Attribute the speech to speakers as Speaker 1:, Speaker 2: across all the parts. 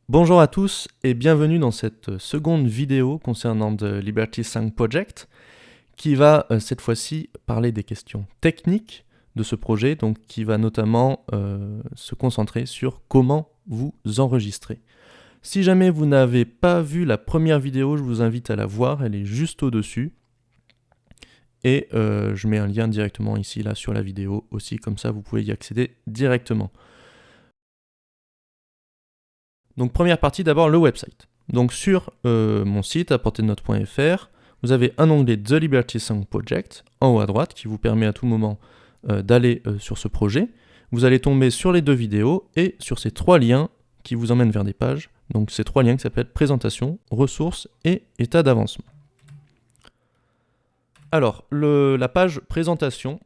Speaker 1: Bonjour à tous et bienvenue dans cette seconde vidéo concernant The Liberty 5 Project qui va cette fois-ci parler des questions techniques de ce projet, donc qui va notamment se concentrer sur comment vous enregistrer. Si jamais vous n'avez pas vu la première vidéo, je vous invite à la voir, elle est juste au-dessus. Et je mets un lien directement ici, là, sur la vidéo aussi, comme ça vous pouvez y accéder directement. Donc première partie, d'abord le website. Donc sur mon site, aportednote.fr, vous avez un onglet The Liberty 5 Project, en haut à droite, qui vous permet à tout moment d'aller sur ce projet. Vous allez tomber sur les deux vidéos et sur ces trois liens qui vous emmènent vers des pages. Donc ces trois liens qui s'appellent présentation, ressources et état d'avancement. Alors, la page présentation,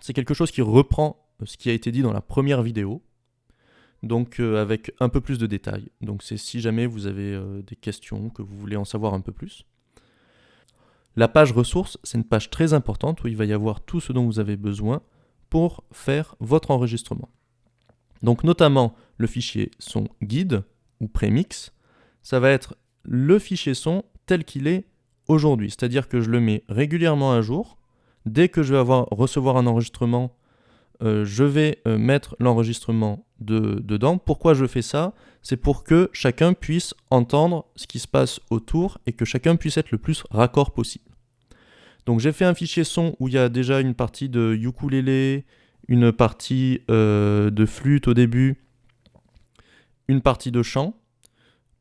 Speaker 1: c'est quelque chose qui reprend ce qui a été dit dans la première vidéo, donc avec un peu plus de détails. Donc c'est si jamais vous avez des questions, que vous voulez en savoir un peu plus. La page ressources, c'est une page très importante où il va y avoir tout ce dont vous avez besoin pour faire votre enregistrement. Donc notamment le fichier son guide ou prémix, ça va être le fichier son tel qu'il est aujourd'hui, c'est-à-dire que je le mets régulièrement à jour. Dès que je vais recevoir un enregistrement, je vais mettre l'enregistrement dedans. Pourquoi je fais ça? C'est pour que chacun puisse entendre ce qui se passe autour et que chacun puisse être le plus raccord possible. Donc j'ai fait un fichier son où il y a déjà une partie de ukulélé, une partie de flûte au début, une partie de chant.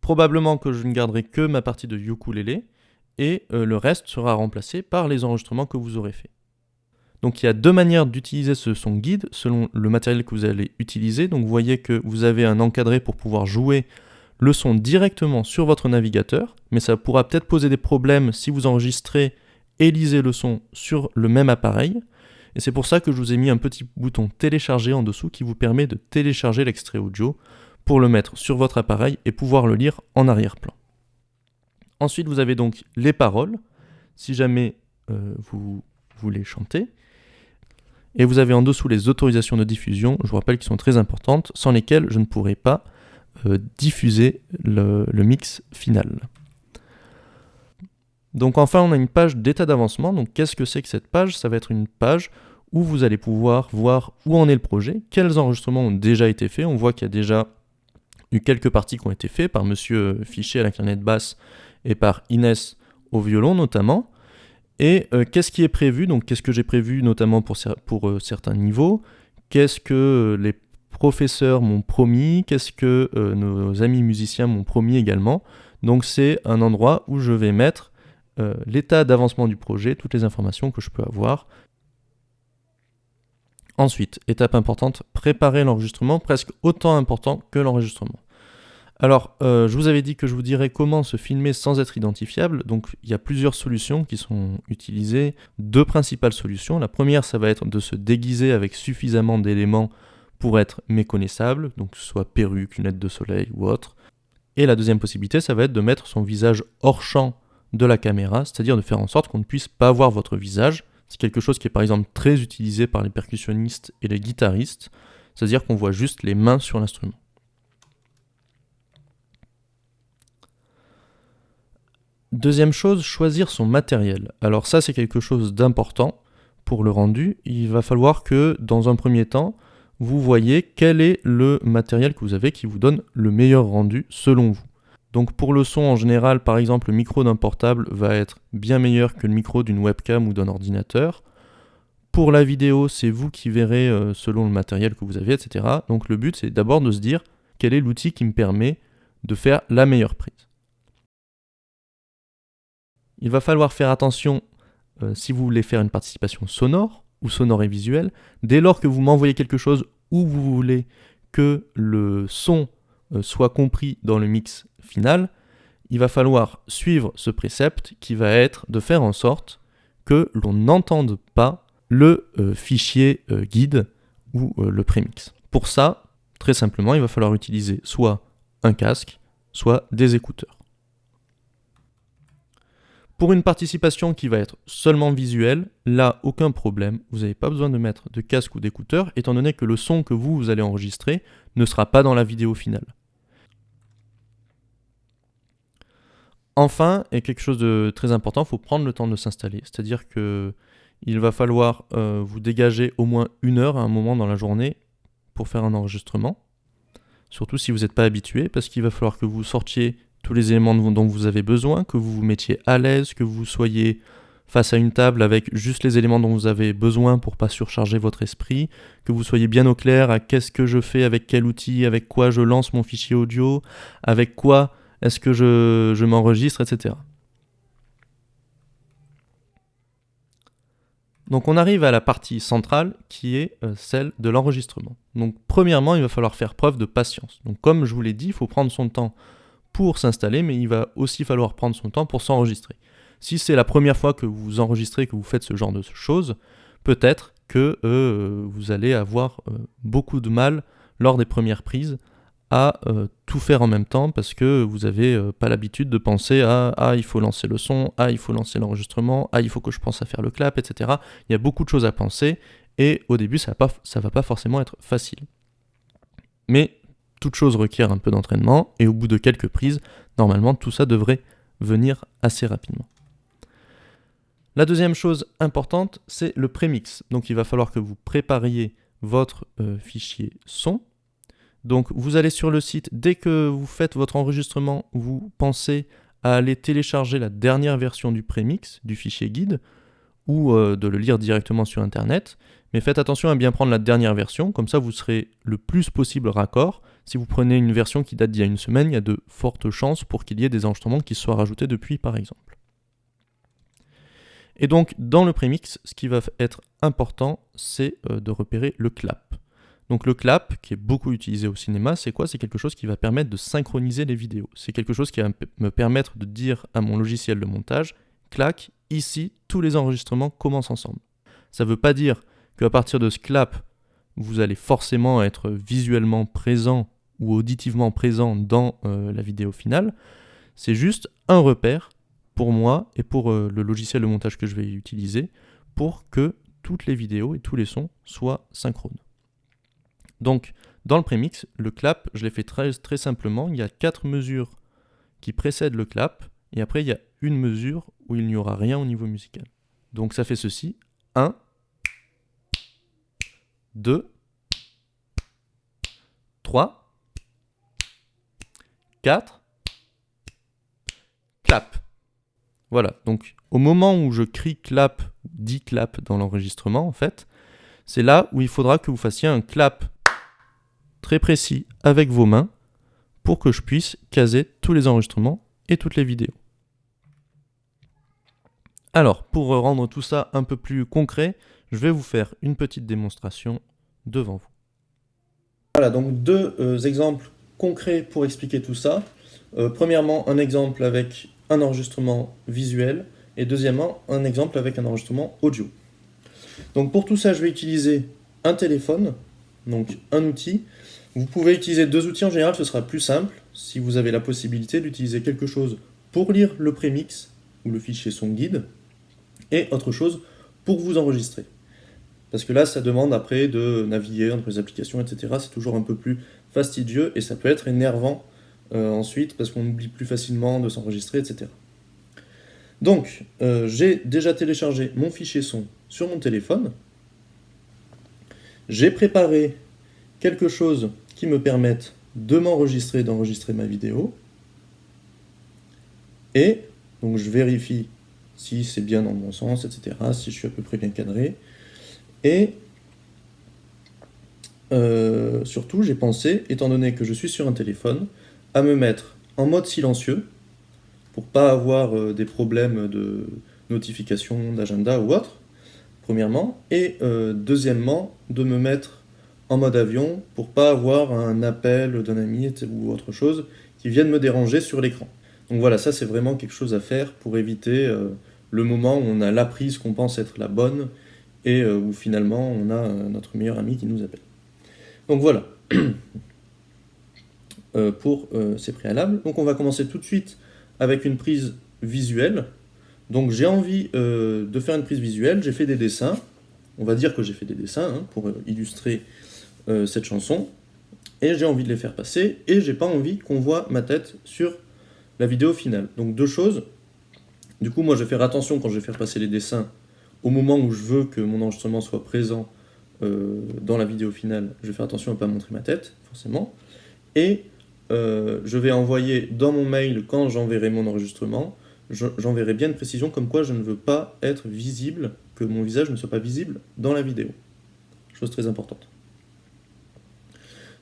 Speaker 1: Probablement que je ne garderai que ma partie de ukulélé et le reste sera remplacé par les enregistrements que vous aurez fait. Donc il y a deux manières d'utiliser ce son guide selon le matériel que vous allez utiliser. Donc vous voyez que vous avez un encadré pour pouvoir jouer le son directement sur votre navigateur, mais ça pourra peut-être poser des problèmes si vous enregistrez et lisez le son sur le même appareil. Et c'est pour ça que je vous ai mis un petit bouton télécharger en dessous qui vous permet de télécharger l'extrait audio pour le mettre sur votre appareil et pouvoir le lire en arrière-plan. Ensuite, vous avez donc les paroles, si jamais vous voulez chanter. Et vous avez en dessous les autorisations de diffusion, je vous rappelle, qui sont très importantes, sans lesquelles je ne pourrai pas diffuser le mix final. Donc enfin, on a une page d'état d'avancement. Donc qu'est-ce que c'est que cette page? Ça va être une page où vous allez pouvoir voir où en est le projet, quels enregistrements ont déjà été faits. On voit qu'il y a déjà eu quelques parties qui ont été faites par Monsieur Fichet à la clarinette basse et par Inès au violon notamment. Et qu'est-ce qui est prévu? Donc qu'est-ce que j'ai prévu notamment pour certains niveaux? Qu'est-ce que les professeurs m'ont promis? Qu'est-ce que nos amis musiciens m'ont promis également? Donc c'est un endroit où je vais mettre l'état d'avancement du projet, toutes les informations que je peux avoir. Ensuite, étape importante, préparer l'enregistrement, presque autant important que l'enregistrement. Alors, je vous avais dit que je vous dirais comment se filmer sans être identifiable. Donc, il y a plusieurs solutions qui sont utilisées. Deux principales solutions. La première, ça va être de se déguiser avec suffisamment d'éléments pour être méconnaissable, donc que ce soit perruque, lunettes de soleil ou autre. Et la deuxième possibilité, ça va être de mettre son visage hors champ de la caméra, c'est-à-dire de faire en sorte qu'on ne puisse pas voir votre visage. C'est quelque chose qui est par exemple très utilisé par les percussionnistes et les guitaristes, c'est-à-dire qu'on voit juste les mains sur l'instrument. Deuxième chose, choisir son matériel. Alors ça, c'est quelque chose d'important pour le rendu. Il va falloir que, dans un premier temps, vous voyez quel est le matériel que vous avez qui vous donne le meilleur rendu selon vous. Donc pour le son en général, par exemple, le micro d'un portable va être bien meilleur que le micro d'une webcam ou d'un ordinateur. Pour la vidéo, c'est vous qui verrez selon le matériel que vous avez, etc. Donc le but, c'est d'abord de se dire quel est l'outil qui me permet de faire la meilleure prise. Il va falloir faire attention si vous voulez faire une participation sonore ou sonore et visuelle. Dès lors que vous m'envoyez quelque chose où vous voulez que le son soit compris dans le mix final, il va falloir suivre ce précepte qui va être de faire en sorte que l'on n'entende pas le fichier guide ou le prémix. Pour ça, très simplement, il va falloir utiliser soit un casque, soit des écouteurs. Pour une participation qui va être seulement visuelle, là, aucun problème, vous n'avez pas besoin de mettre de casque ou d'écouteurs, étant donné que le son que vous allez enregistrer ne sera pas dans la vidéo finale. Enfin, et quelque chose de très important, il faut prendre le temps de s'installer. C'est-à-dire que il va falloir vous dégager au moins 1 heure à un moment dans la journée pour faire un enregistrement. Surtout si vous n'êtes pas habitué, parce qu'il va falloir que vous sortiez tous les éléments dont vous avez besoin, que vous vous mettiez à l'aise, que vous soyez face à une table avec juste les éléments dont vous avez besoin pour pas surcharger votre esprit, que vous soyez bien au clair à qu'est-ce que je fais, avec quel outil, avec quoi je lance mon fichier audio, avec quoi est-ce que je m'enregistre, etc. Donc on arrive à la partie centrale qui est celle de l'enregistrement. Donc premièrement, il va falloir faire preuve de patience. Donc comme je vous l'ai dit, il faut prendre son temps pour s'installer, mais il va aussi falloir prendre son temps pour s'enregistrer. Si c'est la première fois que vous enregistrez, que vous faites ce genre de choses, peut-être que vous allez avoir beaucoup de mal lors des premières prises à tout faire en même temps parce que vous n'avez pas l'habitude de penser à « Ah, il faut lancer le son, ah, il faut lancer l'enregistrement, ah, il faut que je pense à faire le clap, etc. » Il y a beaucoup de choses à penser et au début, ça va pas forcément être facile. Mais toute chose requiert un peu d'entraînement et au bout de quelques prises, normalement, tout ça devrait venir assez rapidement. La deuxième chose importante, c'est le prémix. Donc il va falloir que vous prépariez votre fichier son. Donc vous allez sur le site, dès que vous faites votre enregistrement, vous pensez à aller télécharger la dernière version du prémix, du fichier guide, ou de le lire directement sur internet. Mais faites attention à bien prendre la dernière version, comme ça vous serez le plus possible raccord. Si vous prenez une version qui date d'il y a une semaine, il y a de fortes chances pour qu'il y ait des enregistrements qui soient rajoutés depuis par exemple. Et donc dans le prémix, ce qui va être important, c'est de repérer le clap. Donc le clap, qui est beaucoup utilisé au cinéma, c'est quoi? C'est quelque chose qui va permettre de synchroniser les vidéos. C'est quelque chose qui va me permettre de dire à mon logiciel de montage, clac, ici, tous les enregistrements commencent ensemble. Ça ne veut pas dire qu'à partir de ce clap, vous allez forcément être visuellement présent ou auditivement présent dans la vidéo finale. C'est juste un repère pour moi et pour le logiciel de montage que je vais utiliser pour que toutes les vidéos et tous les sons soient synchrones. Donc, dans le prémix, le clap, je l'ai fait très, très simplement. Il y a 4 mesures qui précèdent le clap, et après, il y a une mesure où il n'y aura rien au niveau musical. Donc, ça fait ceci. 1, 2, 3, 4, clap. Voilà, donc au moment où je crie clap, dit clap dans l'enregistrement, en fait, c'est là où il faudra que vous fassiez un clap très précis avec vos mains pour que je puisse caser tous les enregistrements et toutes les vidéos. Alors, pour rendre tout ça un peu plus concret, je vais vous faire une petite démonstration devant vous. Voilà, donc 2 exemples concrets pour expliquer tout ça. Premièrement, un exemple avec un enregistrement visuel et deuxièmement, un exemple avec un enregistrement audio. Donc pour tout ça, je vais utiliser un téléphone, donc un outil. Vous pouvez utiliser 2 outils en général, ce sera plus simple si vous avez la possibilité d'utiliser quelque chose pour lire le prémix ou le fichier son guide et autre chose pour vous enregistrer. Parce que là, ça demande après de naviguer entre les applications, etc. C'est toujours un peu plus fastidieux et ça peut être énervant ensuite parce qu'on oublie plus facilement de s'enregistrer, etc. Donc, j'ai déjà téléchargé mon fichier son sur mon téléphone. J'ai préparé quelque chose qui me permette de m'enregistrer, d'enregistrer ma vidéo. Et donc je vérifie si c'est bien dans le bon sens, etc., si je suis à peu près bien cadré. Et surtout, j'ai pensé, étant donné que je suis sur un téléphone, à me mettre en mode silencieux pour pas avoir des problèmes de notification, d'agenda ou autre, premièrement. Et deuxièmement, de me mettre en mode avion pour pas avoir un appel d'un ami ou autre chose qui vienne me déranger sur l'écran. Donc voilà, ça c'est vraiment quelque chose à faire pour éviter le moment où on a la prise qu'on pense être la bonne et où finalement on a notre meilleur ami qui nous appelle. Donc voilà pour ces préalables. Donc on va commencer tout de suite avec une prise visuelle. Donc j'ai envie de faire une prise visuelle, j'ai fait des dessins. On va dire que j'ai fait des dessins pour illustrer cette chanson. Et j'ai envie de les faire passer et j'ai pas envie qu'on voit ma tête sur la vidéo finale. Donc deux choses. Du coup, moi, je vais faire attention quand je vais faire passer les dessins au moment où je veux que mon enregistrement soit présent dans la vidéo finale. Je vais faire attention à ne pas montrer ma tête, forcément. Et je vais envoyer dans mon mail, quand j'enverrai mon enregistrement, j'enverrai bien une précision comme quoi je ne veux pas être visible, que mon visage ne soit pas visible dans la vidéo. Chose très importante.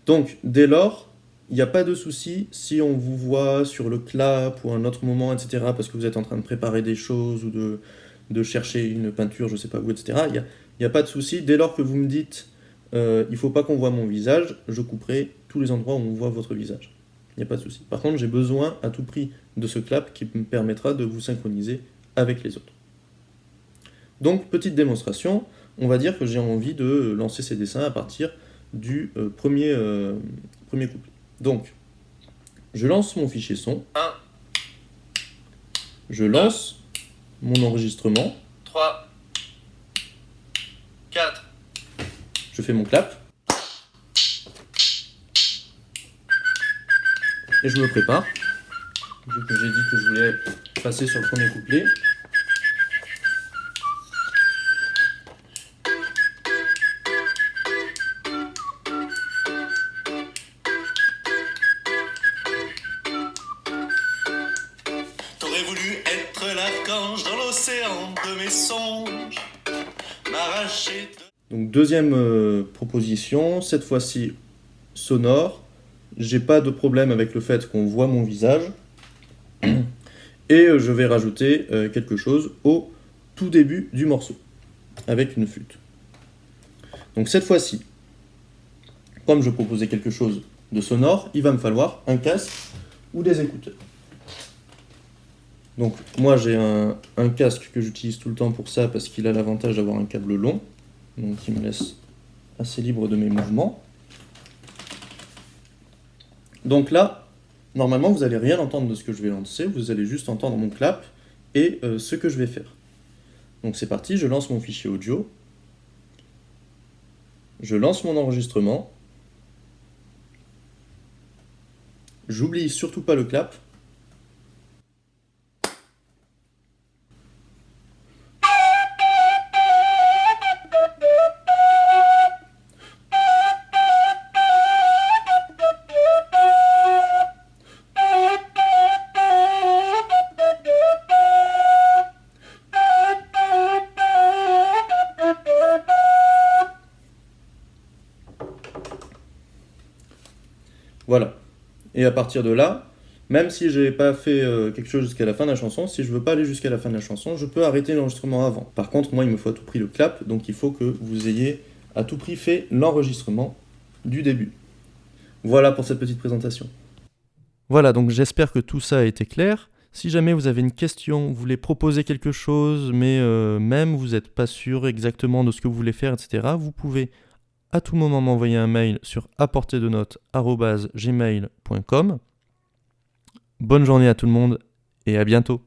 Speaker 1: Donc, dès lors, il n'y a pas de souci si on vous voit sur le clap ou à un autre moment, etc., parce que vous êtes en train de préparer des choses ou de chercher une peinture, je ne sais pas où, etc. Il n'y a pas de souci. Dès lors que vous me dites il ne faut pas qu'on voit mon visage, je couperai tous les endroits où on voit votre visage. Il n'y a pas de souci. Par contre, j'ai besoin à tout prix de ce clap qui me permettra de vous synchroniser avec les autres. Donc, petite démonstration, on va dire que j'ai envie de lancer ces dessins à partir du premier couplet. Donc, je lance mon fichier son.
Speaker 2: 1,
Speaker 1: je lance mon enregistrement.
Speaker 2: 3, 4.
Speaker 1: Je fais mon clap. Et je me prépare. Vu que j'ai dit que je voulais passer sur le premier couplet.
Speaker 2: T'aurais voulu être l'archange dans l'océan de mes songes, m'arracher de...
Speaker 1: Donc deuxième proposition, cette fois-ci sonore. J'ai pas de problème avec le fait qu'on voit mon visage. Et je vais rajouter quelque chose au tout début du morceau, avec une flûte. Donc cette fois-ci, comme je proposais quelque chose de sonore, il va me falloir un casque ou des écouteurs. Donc moi j'ai un casque que j'utilise tout le temps pour ça parce qu'il a l'avantage d'avoir un câble long, donc qui me laisse assez libre de mes mouvements. Donc là, normalement vous n'allez rien entendre de ce que je vais lancer, vous allez juste entendre mon clap et ce que je vais faire. Donc c'est parti, je lance mon fichier audio, je lance mon enregistrement, j'oublie surtout pas le clap. Voilà. Et à partir de là, même si je n'ai pas fait quelque chose jusqu'à la fin de la chanson, si je veux pas aller jusqu'à la fin de la chanson, je peux arrêter l'enregistrement avant. Par contre, moi, il me faut à tout prix le clap, donc il faut que vous ayez à tout prix fait l'enregistrement du début. Voilà pour cette petite présentation. Voilà, donc j'espère que tout ça a été clair. Si jamais vous avez une question, vous voulez proposer quelque chose, mais même vous n'êtes pas sûr exactement de ce que vous voulez faire, etc., vous pouvez à tout moment m'envoyer un mail sur aporterdenotes@gmail.com. Bonne journée à tout le monde et à bientôt.